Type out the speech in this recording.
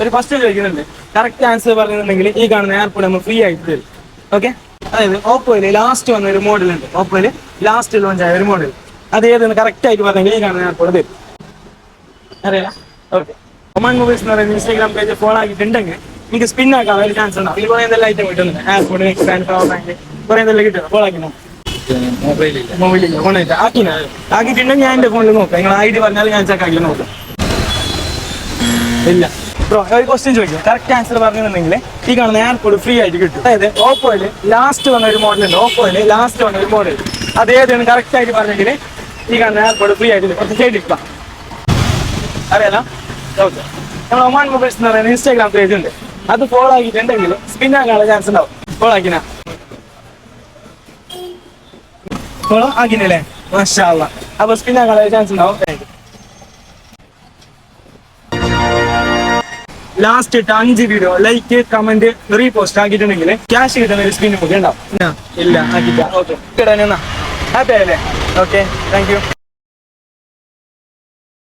ഒരു ഫസ്റ്റ് ചോദിക്കുന്നുണ്ട്. Correct answer പറഞ്ഞിട്ടുണ്ടെങ്കിൽ ഈ കാണുന്ന എയർപോർട്ട് നമ്മൾ ഫ്രീ ആയിട്ട് തരും. ഓക്കെ, അതായത് ഓപ്പോയിൽ ലാസ്റ്റ് വന്ന ഒരു മോഡൽ ഉണ്ട്. ഓപ്പോയിൽ ലാസ്റ്റ് ലോഞ്ച് ആയ ഒരു മോഡൽ, അത് ഏതെന്ന് കറക്റ്റ് ആയിട്ട് പറഞ്ഞെങ്കിൽ ഈ കാണുന്ന എയർപോർട്ട് തരും. അറിയാം? ഓക്കെ. ഒമാൻ മൊബൈൽസ് എന്ന് പറയുന്ന ഇൻസ്റ്റാഗ്രാം പേജ് ഫോളോ ആക്കിയിട്ടുണ്ടെങ്കിൽ നിങ്ങൾക്ക് സ്പിൻ ആക്കാൻ ഒരു ചാൻസ് ഉണ്ടാവും. ഇതിൽ കുറേ എന്തെല്ലാം ഐറ്റം കിട്ടുന്നുണ്ട്. എയർപോർട്ട്, എക്സ്പാൻഡ്, പവർ ബാങ്ക്, കുറേ എന്തെല്ലാം കിട്ടും. ഫോളോ ആക്കി നോക്കാം. മൊബൈലില്ല ഫോണായിട്ട് ആക്കിയിട്ടുണ്ടെങ്കിൽ ഞാൻ എൻ്റെ ഫോണിൽ നോക്കാം. നിങ്ങൾ ID പറഞ്ഞാൽ ഞാൻ ചെക്ക് ആക്കി നോക്കാം. ഇല്ല ബ്രോ, ഒരു ക്വസ്റ്റ്യൻ ചോദിക്കും. കറക്റ്റ് ആൻസർ പറഞ്ഞിട്ടുണ്ടെങ്കിൽ ഈ കാണുന്ന എയർപോർട്ട് ഫ്രീ ആയിട്ട് കിട്ടും. അതായത് ഓപ്പോയിൽ ലാസ്റ്റ് വന്ന ഒരു മോഡൽ ഉണ്ട്. ഓപ്പോയിൽ ലാസ്റ്റ് വന്ന ഒരു മോഡൽ, അത് ഏതാണ് കറക്റ്റ് ആയിട്ട് പറഞ്ഞെങ്കിൽ ഈ കാണുന്ന എയർപോർട്ട് ഫ്രീ ആയിട്ട് കുറച്ച് സൈഡ് ഇട്ടാം. അറിയാലോ? ഓക്കെ. നമ്മൾ ഒമാൻ മൊബൈൽസ് എന്ന് പറയുന്ന ഇൻസ്റ്റാഗ്രാം പേജ് ഉണ്ട്. അത് ഫോളോ ആക്കിയിട്ടുണ്ടെങ്കിൽ സ്പിൻ ആക്കാനുള്ള ചാൻസ് ഉണ്ടാവും. ഫോളോ ആക്കിനാ? ഫോളോ ആക്കിനല്ലേ? മാഷാ അല്ലാ. അപ്പൊ സ്പിൻ ആക്കാനുള്ള ചാൻസ് ഉണ്ടാവും. ലാസ്റ്റ് ഇട്ട് 5 വീഡിയോ ലൈക്ക്, കമന്റ്, റീപോസ്റ്റ് ആക്കിയിട്ടുണ്ടെങ്കിൽ ക്യാഷ് കിട്ടുന്ന ഒരു സ്പിൻ ഒക്കെ ഉണ്ടാവും. ഇല്ല ആക്കിട്ടാ? ഓക്കെ, ഹാപ്പി ആയല്ലേ? Okay, thank U.